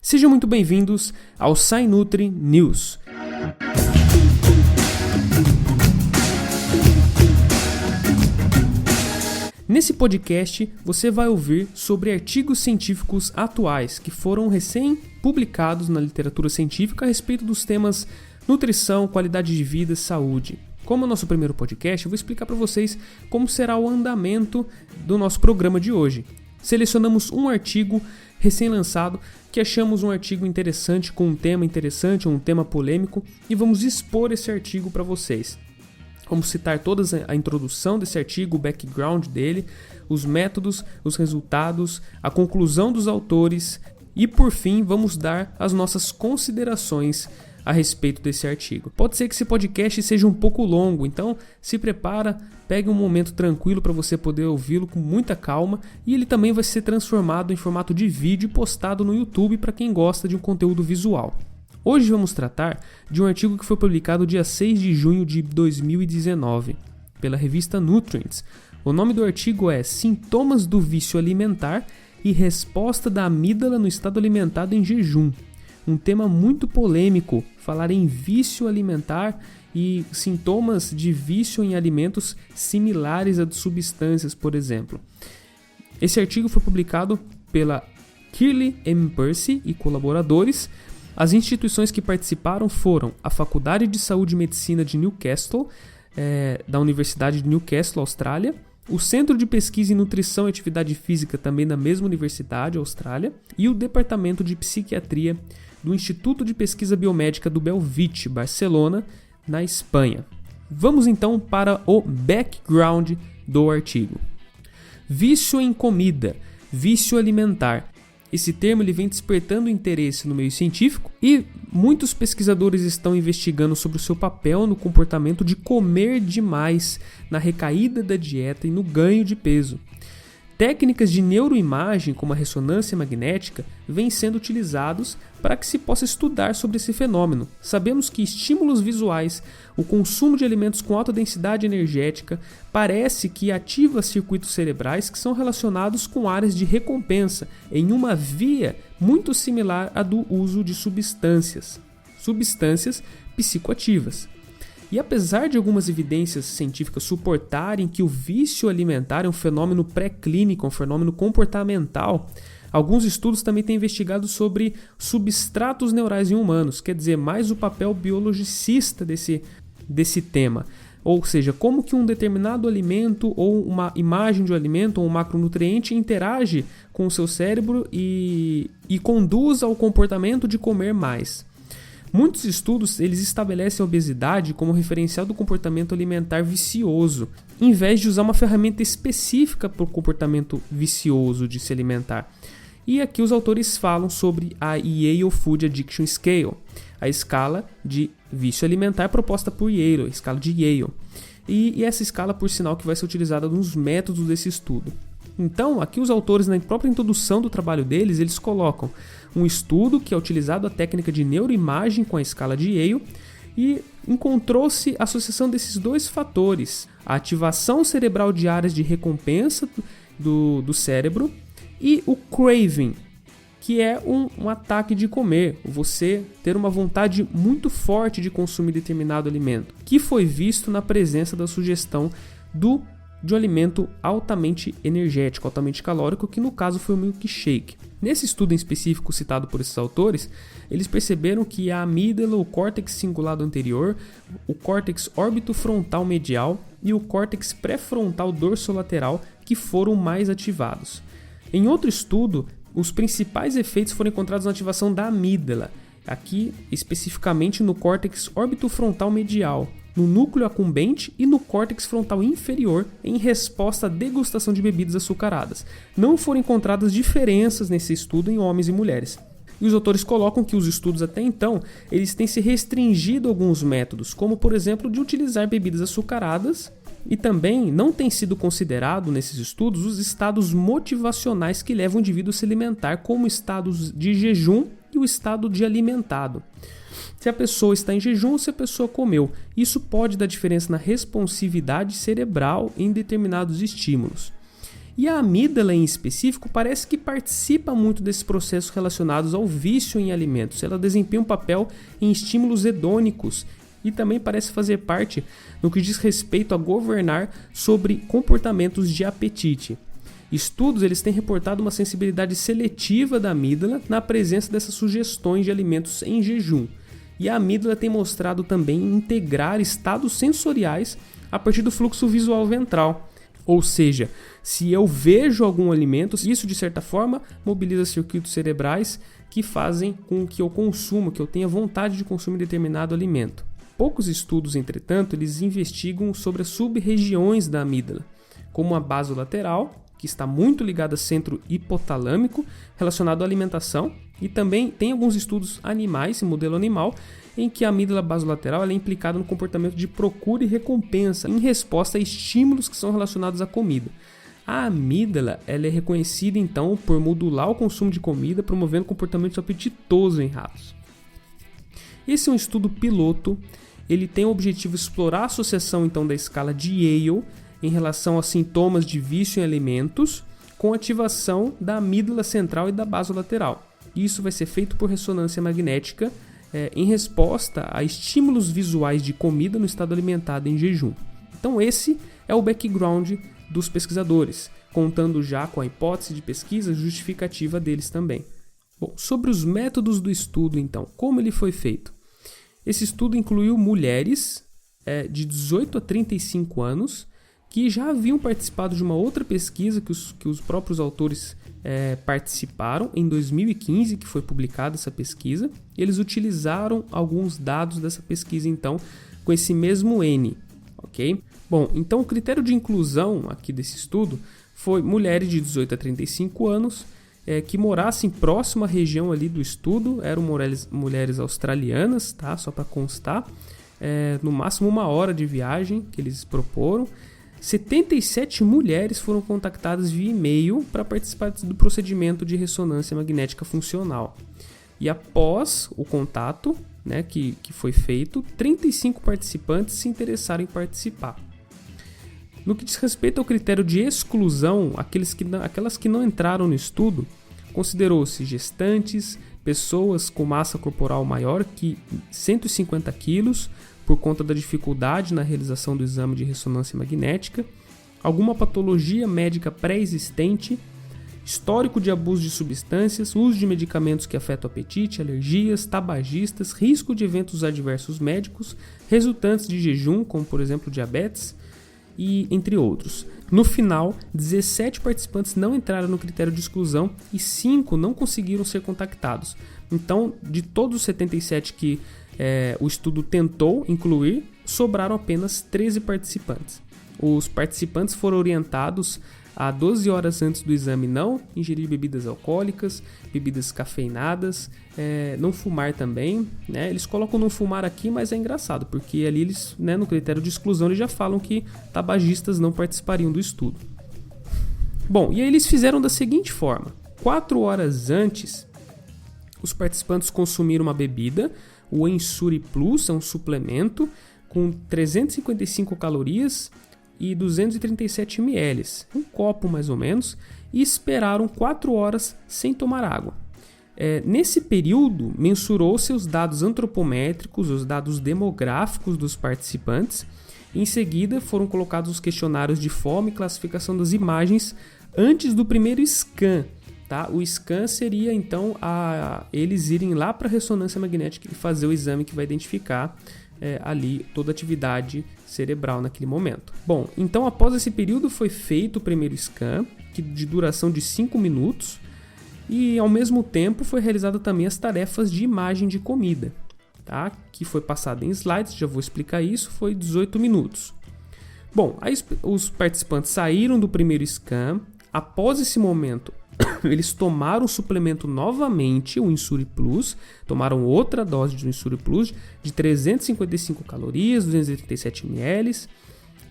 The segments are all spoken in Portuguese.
Sejam muito bem-vindos ao SciNutri News. Nesse podcast, você vai ouvir sobre artigos científicos atuais que foram recém-publicados na literatura científica a respeito dos temas nutrição, qualidade de vida e saúde. Como é o nosso primeiro podcast, eu vou explicar para vocês como será o andamento do nosso programa de hoje. Selecionamos um artigo recém-lançado que achamos um artigo interessante, com um tema interessante, um tema polêmico, e vamos expor esse artigo para vocês. Vamos citar toda a introdução desse artigo, o background dele, os métodos, os resultados, a conclusão dos autores e, por fim, vamos dar as nossas considerações a respeito desse artigo. Pode ser que esse podcast seja um pouco longo, então se prepara, pegue um momento tranquilo para você poder ouvi-lo com muita calma, e ele também vai ser transformado em formato de vídeo e postado no YouTube para quem gosta de um conteúdo visual. Hoje vamos tratar de um artigo que foi publicado dia 6 de junho de 2019 pela revista Nutrients. O nome do artigo é Sintomas do Vício Alimentar e Resposta da Amígdala no Estado Alimentado em Jejum. Um tema muito polêmico, falar em vício alimentar e sintomas de vício em alimentos similares a de substâncias, por exemplo. Esse artigo foi publicado pela Kirley M. Percy e colaboradores. As instituições que participaram foram a Faculdade de Saúde e Medicina de Newcastle, da Universidade de Newcastle, Austrália, o Centro de Pesquisa em Nutrição e Atividade Física, também da mesma Universidade, Austrália, e o Departamento de Psiquiatria do Instituto de Pesquisa Biomédica do Bellvitge, Barcelona, na Espanha. Vamos então para o background do artigo. Vício em comida, vício alimentar. Esse termo ele vem despertando interesse no meio científico e muitos pesquisadores estão investigando sobre o seu papel no comportamento de comer demais, na recaída da dieta e no ganho de peso. Técnicas de neuroimagem, como a ressonância magnética, vêm sendo utilizados para que se possa estudar sobre esse fenômeno. Sabemos que estímulos visuais, o consumo de alimentos com alta densidade energética, parece que ativa circuitos cerebrais que são relacionados com áreas de recompensa, em uma via muito similar à do uso de substâncias psicoativas. E apesar de algumas evidências científicas suportarem que o vício alimentar é um fenômeno pré-clínico, um fenômeno comportamental, alguns estudos também têm investigado sobre substratos neurais em humanos, quer dizer, mais o papel biologicista desse tema. Ou seja, como que um determinado alimento ou uma imagem de um alimento ou um macronutriente interage com o seu cérebro e conduz ao comportamento de comer mais. Muitos estudos eles estabelecem a obesidade como referencial do comportamento alimentar vicioso, em vez de usar uma ferramenta específica para o comportamento vicioso de se alimentar. E aqui os autores falam sobre a Yale Food Addiction Scale, a escala de vício alimentar proposta por Yale, a escala de Yale. E essa escala, por sinal, que vai ser utilizada nos métodos desse estudo. Então, aqui os autores, na própria introdução do trabalho deles, eles colocam um estudo que é utilizado a técnica de neuroimagem com a escala de Yale e encontrou-se a associação desses dois fatores, a ativação cerebral de áreas de recompensa do cérebro e o craving, que é um ataque de comer, você ter uma vontade muito forte de consumir determinado alimento, que foi visto na presença da sugestão de um alimento altamente energético, altamente calórico, que no caso foi o milkshake. Nesse estudo em específico citado por esses autores, eles perceberam que a amígdala, o córtex cingulado anterior, o córtex órbito-frontal medial e o córtex pré-frontal dorsolateral que foram mais ativados. Em outro estudo, os principais efeitos foram encontrados na ativação da amígdala, aqui especificamente no córtex órbito-frontal medial, no núcleo accumbente e no córtex frontal inferior em resposta à degustação de bebidas açucaradas. Não foram encontradas diferenças nesse estudo em homens e mulheres. E os autores colocam que os estudos até então, eles têm se restringido a alguns métodos, como por exemplo de utilizar bebidas açucaradas, e também não tem sido considerado nesses estudos os estados motivacionais que levam o indivíduo a se alimentar, como estados de jejum e o estado de alimentado. Se a pessoa está em jejum ou se a pessoa comeu. Isso pode dar diferença na responsividade cerebral em determinados estímulos. E a amígdala em específico parece que participa muito desses processos relacionados ao vício em alimentos. Ela desempenha um papel em estímulos hedônicos e também parece fazer parte no que diz respeito a governar sobre comportamentos de apetite. Estudos eles têm reportado uma sensibilidade seletiva da amígdala na presença dessas sugestões de alimentos em jejum. E a amígdala tem mostrado também integrar estados sensoriais a partir do fluxo visual ventral. Ou seja, se eu vejo algum alimento, isso de certa forma mobiliza circuitos cerebrais que fazem com que eu consuma, que eu tenha vontade de consumir determinado alimento. Poucos estudos, entretanto, eles investigam sobre as sub-regiões da amígdala, como a basolateral, que está muito ligada ao centro hipotalâmico, relacionado à alimentação, e também tem alguns estudos animais, em modelo animal, em que a amígdala basolateral é implicada no comportamento de procura e recompensa em resposta a estímulos que são relacionados à comida. A amígdala ela é reconhecida então por modular o consumo de comida, promovendo comportamento apetitoso em ratos. Esse é um estudo piloto, ele tem o objetivo de explorar a associação então da escala de Yale em relação a sintomas de vício em alimentos com ativação da amígdala central e da basolateral. Isso vai ser feito por ressonância magnética em resposta a estímulos visuais de comida no estado alimentado em jejum. Então esse é o background dos pesquisadores, contando já com a hipótese de pesquisa justificativa deles também. Bom, sobre os métodos do estudo então, como ele foi feito? Esse estudo incluiu mulheres de 18 a 35 anos que já haviam participado de uma outra pesquisa que os próprios autores participaram em 2015, que foi publicada essa pesquisa. Eles utilizaram alguns dados dessa pesquisa, então, com esse mesmo N, ok? Bom, então o critério de inclusão aqui desse estudo foi mulheres de 18 a 35 anos que morassem próximo à região ali do estudo, eram mulheres australianas, tá? Só para constar, no máximo 1 hora de viagem que eles proporam. 77 mulheres foram contactadas via e-mail para participar do procedimento de ressonância magnética funcional. E após o contato, né, que foi feito, 35 participantes se interessaram em participar. No que diz respeito ao critério de exclusão, aquelas que não entraram no estudo, considerou-se gestantes, pessoas com massa corporal maior que 150 quilos, por conta da dificuldade na realização do exame de ressonância magnética, alguma patologia médica pré-existente, histórico de abuso de substâncias, uso de medicamentos que afetam o apetite, alergias, tabagistas, risco de eventos adversos médicos, resultantes de jejum, como por exemplo diabetes, e entre outros. No final, 17 participantes não entraram no critério de exclusão e 5 não conseguiram ser contactados. Então, de todos os 77 que o estudo tentou incluir, sobraram apenas 13 participantes. Os participantes foram orientados a 12 horas antes do exame não ingerir bebidas alcoólicas, bebidas cafeinadas, não fumar também, né? Eles colocam não fumar aqui, mas é engraçado, porque ali eles, né, no critério de exclusão eles já falam que tabagistas não participariam do estudo. Bom, e aí eles fizeram da seguinte forma: 4 horas antes, os participantes consumiram uma bebida, o Ensure Plus, é um suplemento com 355 calorias e 237 ml, um copo mais ou menos, e esperaram 4 horas sem tomar água. Nesse período, mensurou-se os dados antropométricos, os dados demográficos dos participantes. Em seguida, foram colocados os questionários de fome e classificação das imagens antes do primeiro scan. Tá? O scan seria então eles irem lá para a ressonância magnética e fazer o exame que vai identificar ali toda a atividade cerebral naquele momento. Bom, então após esse período foi feito o primeiro scan, de duração de 5 minutos, e ao mesmo tempo foi realizada também as tarefas de imagem de comida, tá? Que foi passada em slides, já vou explicar isso, foi 18 minutos. Bom, aí os participantes saíram do primeiro scan. Após esse momento, eles tomaram o suplemento novamente, o Ensure Plus, tomaram outra dose de Ensure Plus de 355 calorias, 237 ml.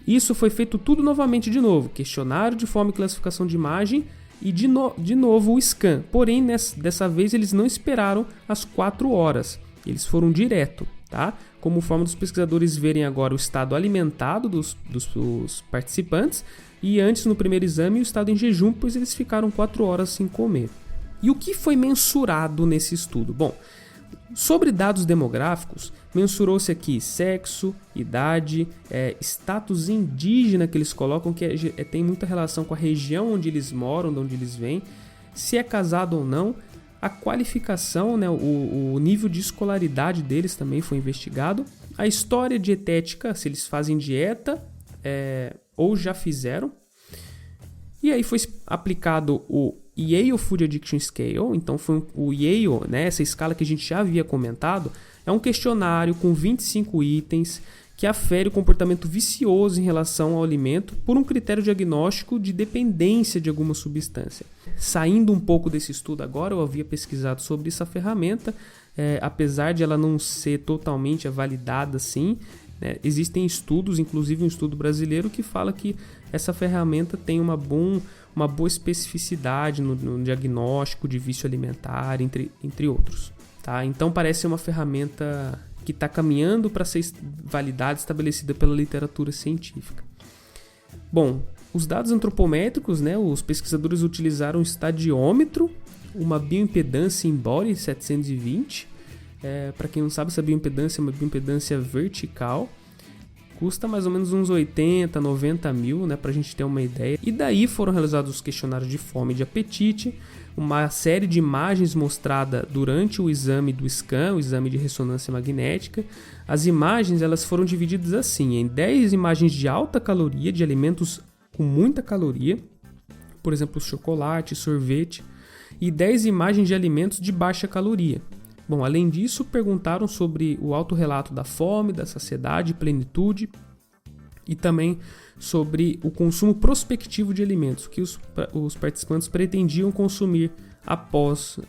Isso foi feito tudo novamente de novo, questionário de fome e classificação de imagem e de novo o scan. Porém, dessa vez eles não esperaram as 4 horas, eles foram direto. tá? Como forma dos pesquisadores verem agora o estado alimentado dos participantes e antes, no primeiro exame, o estado em jejum, pois eles ficaram 4 horas sem comer. E o que foi mensurado nesse estudo? Bom, sobre dados demográficos, mensurou-se aqui sexo, idade, status indígena que eles colocam, que tem muita relação com a região onde eles moram, de onde eles vêm, se é casado ou não, a qualificação, né, o nível de escolaridade deles também foi investigado, a história dietética, se eles fazem dieta ou já fizeram, e aí foi aplicado o Yale Food Addiction Scale, então foi o Yale, né, essa escala que a gente já havia comentado, é um questionário com 25 itens que afere o comportamento vicioso em relação ao alimento por um critério diagnóstico de dependência de alguma substância. Saindo um pouco desse estudo agora, eu havia pesquisado sobre essa ferramenta, apesar de ela não ser totalmente validada assim, existem estudos, inclusive um estudo brasileiro, que fala que essa ferramenta tem uma boa especificidade no diagnóstico de vício alimentar, entre outros. Tá? Então parece ser uma ferramenta que está caminhando para ser validada, estabelecida pela literatura científica. Bom, os dados antropométricos, né, os pesquisadores utilizaram um estadiômetro, uma bioimpedância em body 720. Para quem não sabe, essa bioimpedância é uma bioimpedância vertical. Custa mais ou menos uns 80, 90 mil, né, para a gente ter uma ideia. E daí foram realizados os questionários de fome e de apetite, uma série de imagens mostrada durante o exame do SCAN, o exame de ressonância magnética. As imagens elas foram divididas assim, em 10 imagens de alta caloria, de alimentos com muita caloria, por exemplo, chocolate, sorvete, e 10 imagens de alimentos de baixa caloria. Bom, além disso, perguntaram sobre o autorrelato da fome, da saciedade, plenitude e também sobre o consumo prospectivo de alimentos que os participantes pretendiam consumir após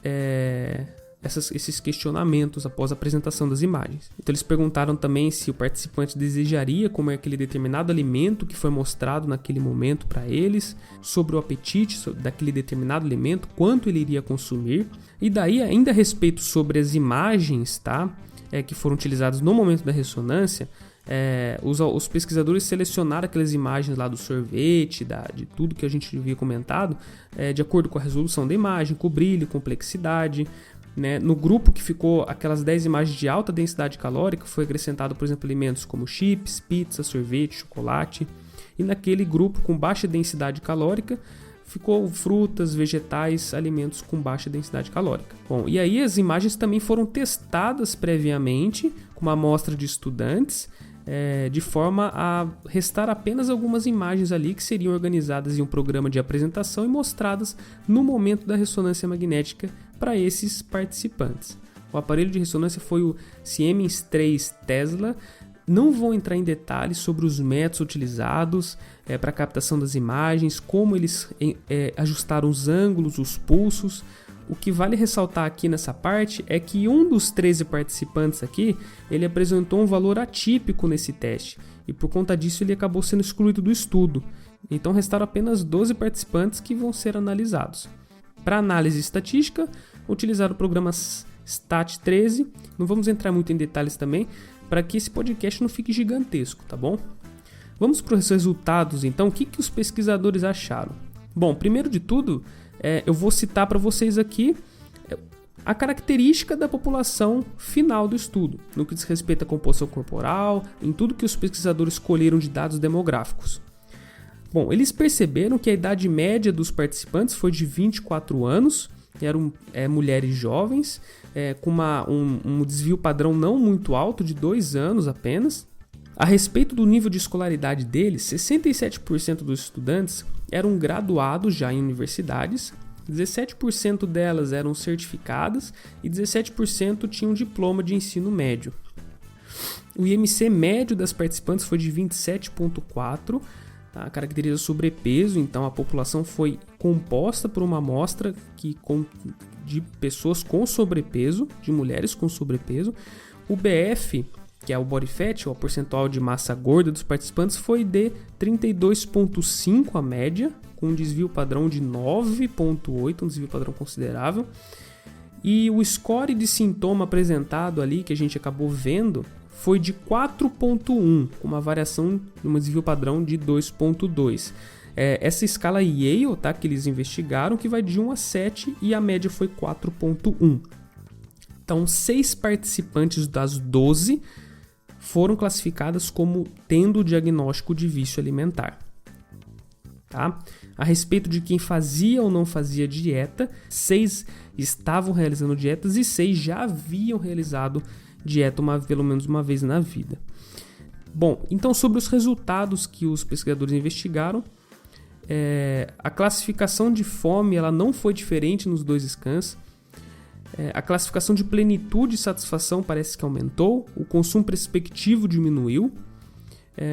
esses questionamentos, após a apresentação das imagens. Então eles perguntaram também se o participante desejaria comer aquele determinado alimento que foi mostrado naquele momento para eles, sobre o apetite daquele determinado alimento, quanto ele iria consumir. E daí, ainda a respeito sobre as imagens, tá, que foram utilizadas no momento da ressonância, os pesquisadores selecionaram aquelas imagens lá do sorvete, de tudo que a gente havia comentado, de acordo com a resolução da imagem, com o brilho, complexidade. Né? No grupo que ficou aquelas 10 imagens de alta densidade calórica, foi acrescentado, por exemplo, alimentos como chips, pizza, sorvete, chocolate. E naquele grupo com baixa densidade calórica, ficou frutas, vegetais, alimentos com baixa densidade calórica. Bom, e aí as imagens também foram testadas previamente com uma amostra de estudantes, de forma a restar apenas algumas imagens ali que seriam organizadas em um programa de apresentação e mostradas no momento da ressonância magnética para esses participantes. O aparelho de ressonância foi o Siemens 3 Tesla. Não vou entrar em detalhes sobre os métodos utilizados para a captação das imagens, como eles ajustaram os ângulos, os pulsos. O que vale ressaltar aqui nessa parte é que um dos 13 participantes aqui, ele apresentou um valor atípico nesse teste e por conta disso ele acabou sendo excluído do estudo. Então restaram apenas 12 participantes que vão ser analisados. Para análise estatística, utilizaram o programa STAT13. Não vamos entrar muito em detalhes também, para que esse podcast não fique gigantesco, tá bom? Vamos para os resultados, então. O que os pesquisadores acharam? Bom, primeiro de tudo, eu vou citar para vocês aqui a característica da população final do estudo, no que diz respeito à composição corporal, em tudo que os pesquisadores escolheram de dados demográficos. Bom, eles perceberam que a idade média dos participantes foi de 24 anos, eram mulheres jovens, com um desvio padrão não muito alto, de 2 anos apenas. A respeito do nível de escolaridade deles, 67% dos estudantes eram graduados já em universidades, 17% delas eram certificadas e 17% tinham diploma de ensino médio. O IMC médio das participantes foi de 27,4, tá? Caracteriza sobrepeso, então a população foi composta por uma amostra de pessoas com sobrepeso, de mulheres com sobrepeso. O BF, que é o body fat, ou a percentual de massa gorda dos participantes, foi de 32,5 a média, com um desvio padrão de 9,8, um desvio padrão considerável. E o score de sintoma apresentado ali, que a gente acabou vendo, foi de 4.1, com uma variação de um desvio padrão de 2.2. Essa escala Yale, tá, que eles investigaram, que vai de 1 a 7 e a média foi 4.1. Então, 6 participantes das 12 foram classificadas como tendo o diagnóstico de vício alimentar. Tá? A respeito de quem fazia ou não fazia dieta, 6 estavam realizando dietas e 6 já haviam realizado dieta pelo menos uma vez na vida. Bom, então sobre os resultados que os pesquisadores investigaram, a classificação de fome ela não foi diferente nos 2 scans. A classificação de plenitude e satisfação parece que aumentou, o consumo perspectivo diminuiu.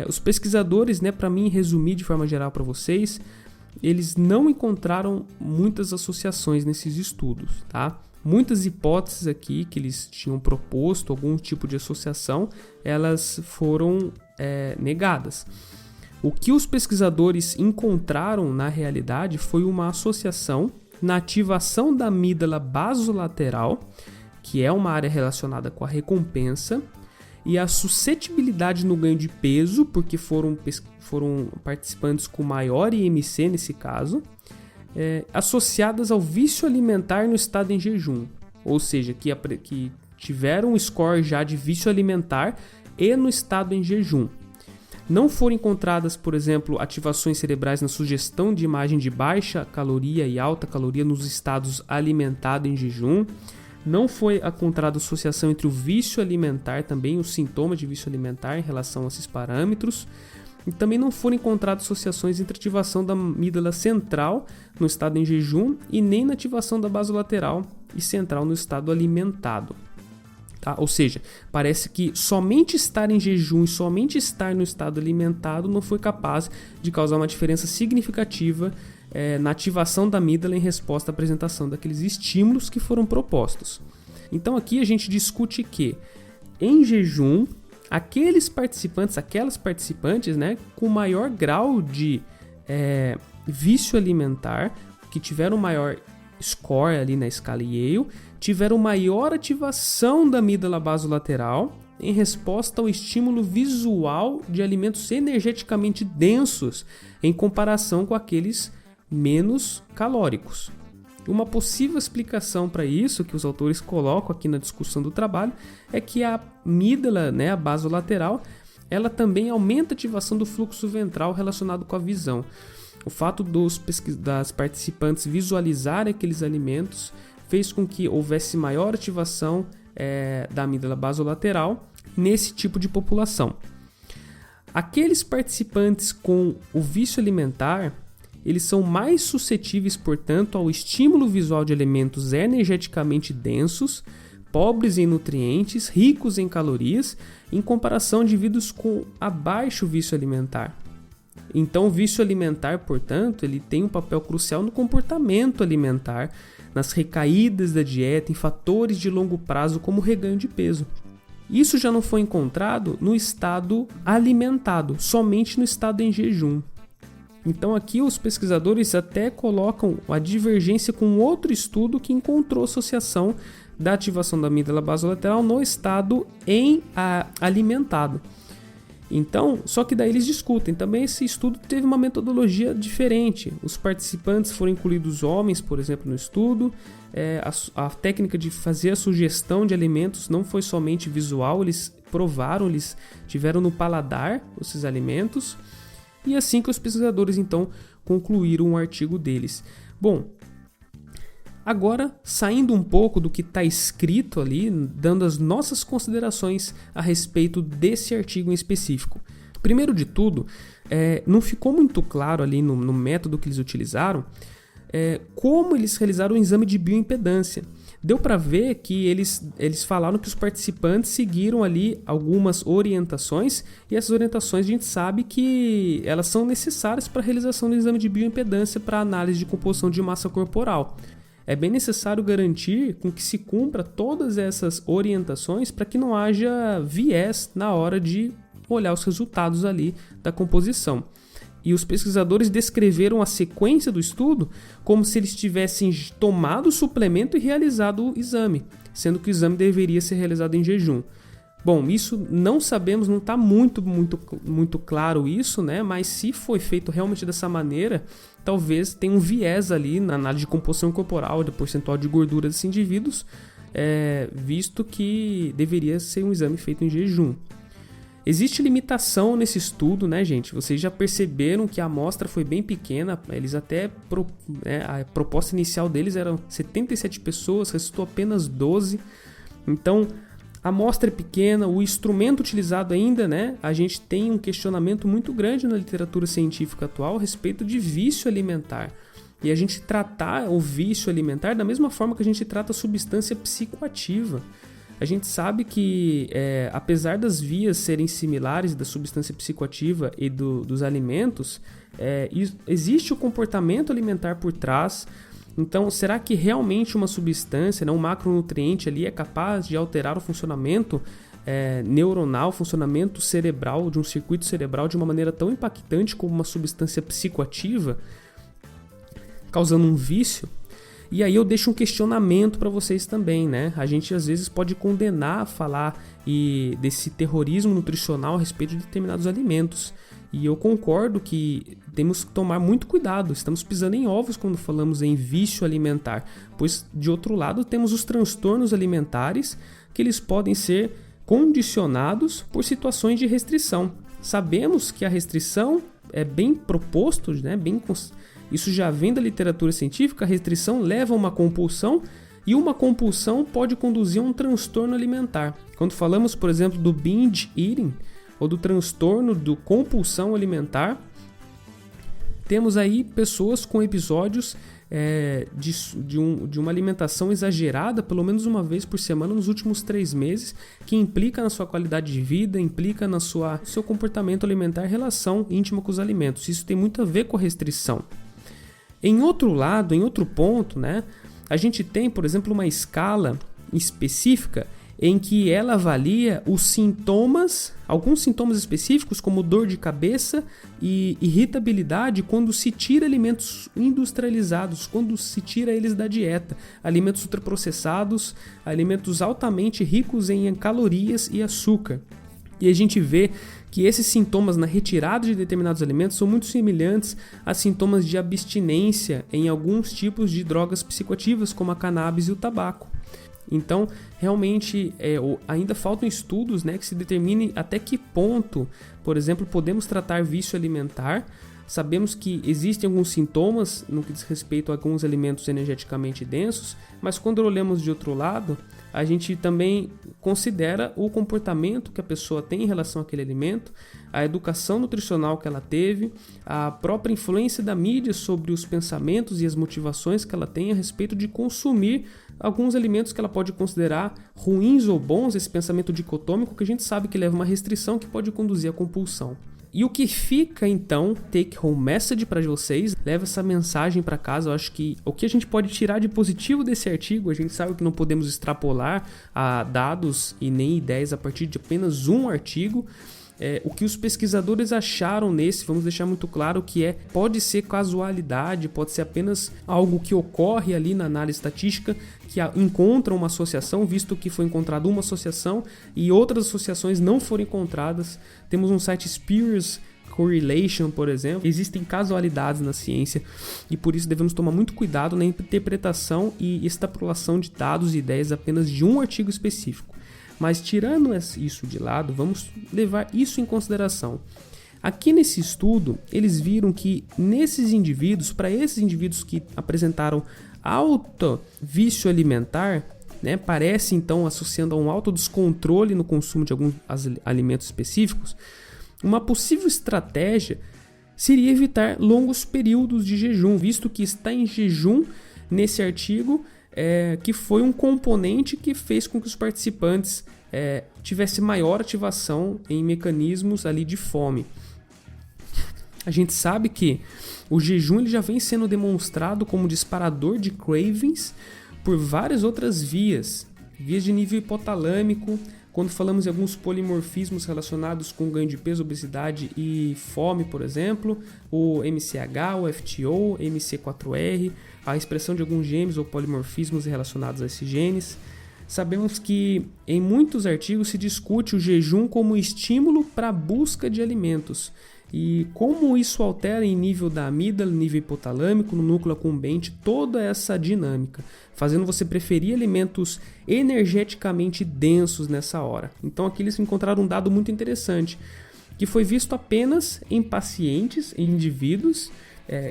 Os pesquisadores, para mim resumir de forma geral para vocês, eles não encontraram muitas associações nesses estudos, tá? Muitas hipóteses aqui que eles tinham proposto, algum tipo de associação, elas foram negadas. O que os pesquisadores encontraram na realidade foi uma associação na ativação da amígdala basolateral, que é uma área relacionada com a recompensa, e a suscetibilidade no ganho de peso, porque foram participantes com maior IMC nesse caso, associadas ao vício alimentar no estado em jejum, ou seja, que tiveram um score já de vício alimentar e no estado em jejum. Não foram encontradas, por exemplo, ativações cerebrais na sugestão de imagem de baixa caloria e alta caloria nos estados alimentado em jejum. Não foi encontrada associação entre o vício alimentar, também os sintomas de vício alimentar em relação a esses parâmetros. E também não foram encontradas associações entre a ativação da amígdala central no estado em jejum e nem na ativação da basolateral e central no estado alimentado. Tá? Ou seja, parece que somente estar em jejum e somente estar no estado alimentado não foi capaz de causar uma diferença significativa na ativação da amígdala em resposta à apresentação daqueles estímulos que foram propostos. Então aqui a gente discute que em jejum, aquelas participantes, com maior grau de vício alimentar, que tiveram maior score ali na escala Yale, tiveram maior ativação da amígdala basolateral em resposta ao estímulo visual de alimentos energeticamente densos em comparação com aqueles menos calóricos. Uma possível explicação para isso, que os autores colocam aqui na discussão do trabalho, é que a amígdala, a basolateral, ela também aumenta a ativação do fluxo ventral relacionado com a visão. O fato das participantes visualizarem aqueles alimentos fez com que houvesse maior ativação da amígdala basolateral nesse tipo de população. Aqueles participantes com o vício alimentar, eles são mais suscetíveis, portanto, ao estímulo visual de elementos energeticamente densos, pobres em nutrientes, ricos em calorias, em comparação a indivíduos com abaixo vício alimentar. Então, o vício alimentar, portanto, ele tem um papel crucial no comportamento alimentar, nas recaídas da dieta, em fatores de longo prazo como reganho de peso. Isso já não foi encontrado no estado alimentado, somente no estado em jejum. Então aqui os pesquisadores até colocam a divergência com outro estudo que encontrou associação da ativação da amígdala basolateral no estado alimentado. Então, só que daí eles discutem. Também esse estudo teve uma metodologia diferente. Os participantes foram incluídos homens, por exemplo, no estudo. A técnica de fazer a sugestão de alimentos não foi somente visual, eles provaram, eles tiveram no paladar esses alimentos. E assim que os pesquisadores, então, concluíram o artigo deles. Bom, agora, saindo um pouco do que está escrito ali, dando as nossas considerações a respeito desse artigo em específico. Primeiro de tudo, não ficou muito claro ali no método que eles utilizaram como eles realizaram o exame de bioimpedância. Deu para ver que eles falaram que os participantes seguiram ali algumas orientações, e essas orientações a gente sabe que elas são necessárias para a realização do exame de bioimpedância para análise de composição de massa corporal. É bem necessário garantir com que se cumpra todas essas orientações para que não haja viés na hora de olhar os resultados ali da composição. E os pesquisadores descreveram a sequência do estudo como se eles tivessem tomado o suplemento e realizado o exame, sendo que o exame deveria ser realizado em jejum. Bom, isso não sabemos, não está muito claro isso, né? Mas se foi feito realmente dessa maneira, talvez tenha um viés ali na análise de composição corporal, de percentual de gordura desses indivíduos, visto que deveria ser um exame feito em jejum. Existe limitação nesse estudo, né, gente? Vocês já perceberam que a amostra foi bem pequena. Eles até a proposta inicial deles eram 77 pessoas, restou apenas 12. Então, a amostra é pequena, o instrumento utilizado ainda, né? A gente tem um questionamento muito grande na literatura científica atual a respeito de vício alimentar. E a gente tratar o vício alimentar da mesma forma que a gente trata a substância psicoativa. A gente sabe que, apesar das vias serem similares da substância psicoativa e dos alimentos, existe o comportamento alimentar por trás. Então, será que realmente uma substância, um macronutriente ali é capaz de alterar o funcionamento neuronal, funcionamento cerebral, de um circuito cerebral de uma maneira tão impactante como uma substância psicoativa, causando um vício? E aí eu deixo um questionamento para vocês também, né? A gente às vezes pode condenar falar desse terrorismo nutricional a respeito de determinados alimentos. E eu concordo que temos que tomar muito cuidado, estamos pisando em ovos quando falamos em vício alimentar, pois de outro lado temos os transtornos alimentares que eles podem ser condicionados por situações de restrição. Sabemos que a restrição é bem proposto, né? Isso já vem da literatura científica, a restrição leva a uma compulsão e uma compulsão pode conduzir a um transtorno alimentar. Quando falamos, por exemplo, do binge eating ou do transtorno de compulsão alimentar, temos aí pessoas com episódios de uma alimentação exagerada, pelo menos uma vez por semana nos últimos 3 meses, que implica na sua qualidade de vida, implica no seu comportamento alimentar, relação íntima com os alimentos. Isso tem muito a ver com a restrição. Em outro ponto, né, a gente tem, por exemplo, uma escala específica em que ela avalia os sintomas, alguns sintomas específicos, como dor de cabeça e irritabilidade, quando se tira alimentos industrializados, quando se tira eles da dieta, alimentos ultraprocessados, alimentos altamente ricos em calorias e açúcar. E a gente vê que esses sintomas na retirada de determinados alimentos são muito semelhantes a sintomas de abstinência em alguns tipos de drogas psicoativas, como a cannabis e o tabaco. Então, realmente, ainda faltam estudos, né, que se determine até que ponto, por exemplo, podemos tratar vício alimentar. Sabemos que existem alguns sintomas no que diz respeito a alguns alimentos energeticamente densos, mas quando olhamos de outro lado, a gente também considera o comportamento que a pessoa tem em relação àquele alimento, a educação nutricional que ela teve, a própria influência da mídia sobre os pensamentos e as motivações que ela tem a respeito de consumir alguns alimentos que ela pode considerar ruins ou bons, esse pensamento dicotômico que a gente sabe que leva a uma restrição que pode conduzir à compulsão. E o que fica, então, take home message para vocês, leva essa mensagem para casa. Eu acho que o que a gente pode tirar de positivo desse artigo, a gente sabe que não podemos extrapolar a dados e nem ideias a partir de apenas um artigo. O que os pesquisadores acharam nesse, vamos deixar muito claro que pode ser casualidade, pode ser apenas algo que ocorre ali na análise estatística, que encontra uma associação, visto que foi encontrada uma associação e outras associações não foram encontradas. Temos um site Spears Correlation, por exemplo. Existem casualidades na ciência e por isso devemos tomar muito cuidado na interpretação e extrapolação de dados e ideias apenas de um artigo específico. Mas tirando isso de lado, vamos levar isso em consideração. Aqui nesse estudo, eles viram que para esses indivíduos que apresentaram alto vício alimentar, né, parece então associando a um alto descontrole no consumo de alguns alimentos específicos, uma possível estratégia seria evitar longos períodos de jejum, visto que está em jejum nesse artigo, que foi um componente que fez com que os participantes tivessem maior ativação em mecanismos ali de fome. A gente sabe que o jejum ele já vem sendo demonstrado como disparador de cravings por várias outras vias de nível hipotalâmico, quando falamos em alguns polimorfismos relacionados com ganho de peso, obesidade e fome, por exemplo, o MCH, o FTO, MC4R, a expressão de alguns genes ou polimorfismos relacionados a esses genes. Sabemos que em muitos artigos se discute o jejum como estímulo para a busca de alimentos e como isso altera em nível da amígdala, nível hipotalâmico, no núcleo accumbente, toda essa dinâmica, fazendo você preferir alimentos energeticamente densos nessa hora. Então aqui eles encontraram um dado muito interessante, que foi visto apenas em pacientes, em indivíduos,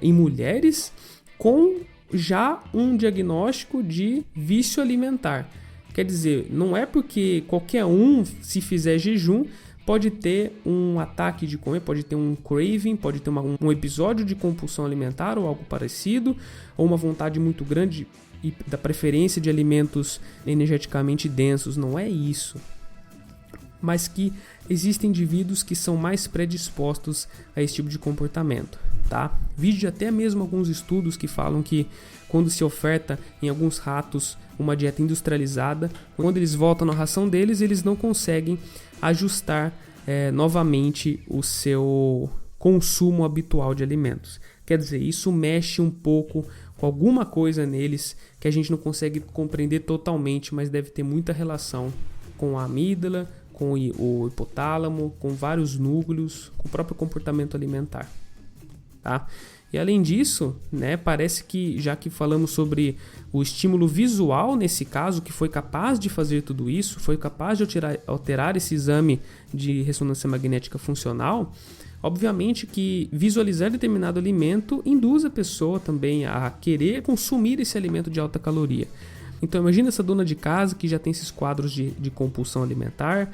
em mulheres, com já um diagnóstico de vício alimentar. Quer dizer, não é porque qualquer um, se fizer jejum, pode ter um ataque de comer, pode ter um craving, pode ter um episódio de compulsão alimentar ou algo parecido, ou uma vontade muito grande e da preferência de alimentos energeticamente densos. Não é isso. Mas que existem indivíduos que são mais predispostos a esse tipo de comportamento, tá? Vide até mesmo alguns estudos que falam que quando se oferta em alguns ratos uma dieta industrializada, quando eles voltam na ração deles, eles não conseguem ajustar novamente o seu consumo habitual de alimentos. Quer dizer, isso mexe um pouco com alguma coisa neles que a gente não consegue compreender totalmente, mas deve ter muita relação com a amígdala, com o hipotálamo, com vários núcleos, com o próprio comportamento alimentar, tá? E além disso, né, parece que, já que falamos sobre o estímulo visual nesse caso, que foi capaz de fazer tudo isso, foi capaz de alterar esse exame de ressonância magnética funcional, obviamente que visualizar determinado alimento induz a pessoa também a querer consumir esse alimento de alta caloria. Então imagina essa dona de casa que já tem esses quadros de compulsão alimentar,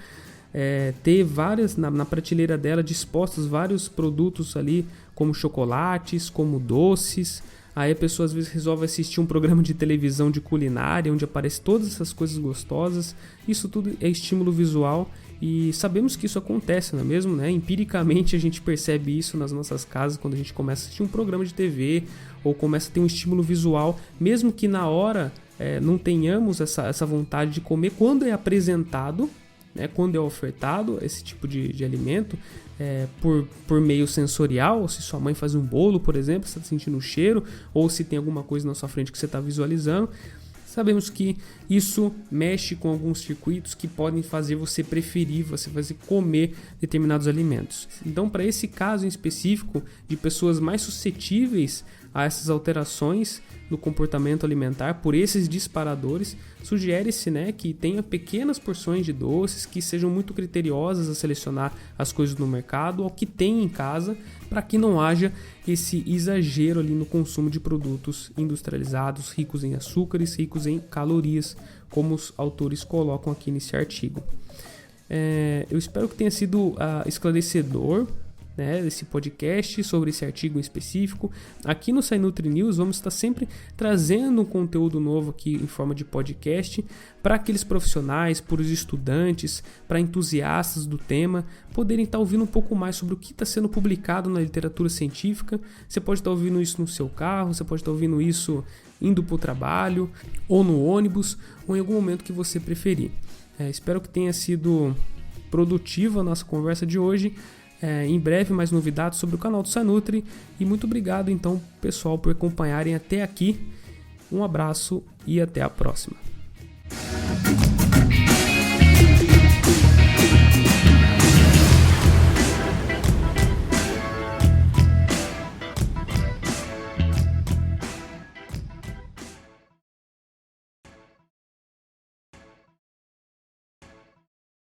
ter várias na prateleira dela dispostos vários produtos ali, como chocolates, como doces. Aí a pessoa às vezes resolve assistir um programa de televisão de culinária, onde aparecem todas essas coisas gostosas. Isso tudo é estímulo visual e sabemos que isso acontece, não é mesmo? Né? Empiricamente a gente percebe isso nas nossas casas quando a gente começa a assistir um programa de TV ou começa a ter um estímulo visual, mesmo que na hora não tenhamos essa vontade de comer. Quando é apresentado, né, quando é ofertado esse tipo de alimento por meio sensorial, se sua mãe faz um bolo, por exemplo, você está sentindo o cheiro, ou se tem alguma coisa na sua frente que você está visualizando, sabemos que isso mexe com alguns circuitos que podem fazer você preferir, você fazer comer determinados alimentos. Então, para esse caso em específico de pessoas mais suscetíveis a essas alterações no comportamento alimentar por esses disparadores, sugere-se, né, que tenha pequenas porções de doces, que sejam muito criteriosas a selecionar as coisas no mercado ou que tenha em casa, para que não haja esse exagero ali no consumo de produtos industrializados, ricos em açúcares, ricos em calorias, como os autores colocam aqui nesse artigo. Eu espero que tenha sido esclarecedor, né, esse podcast sobre esse artigo em específico. Aqui no SciNutri News vamos estar sempre trazendo um conteúdo novo aqui em forma de podcast para aqueles profissionais, para os estudantes, para entusiastas do tema poderem estar ouvindo um pouco mais sobre o que está sendo publicado na literatura científica. Você pode estar ouvindo isso no seu carro, você pode estar ouvindo isso indo para o trabalho ou no ônibus ou em algum momento que você preferir. Espero que tenha sido produtiva a nossa conversa de hoje. Em breve mais novidades sobre o canal do SciNutri e muito obrigado então pessoal por acompanharem até aqui. Um abraço e até a próxima.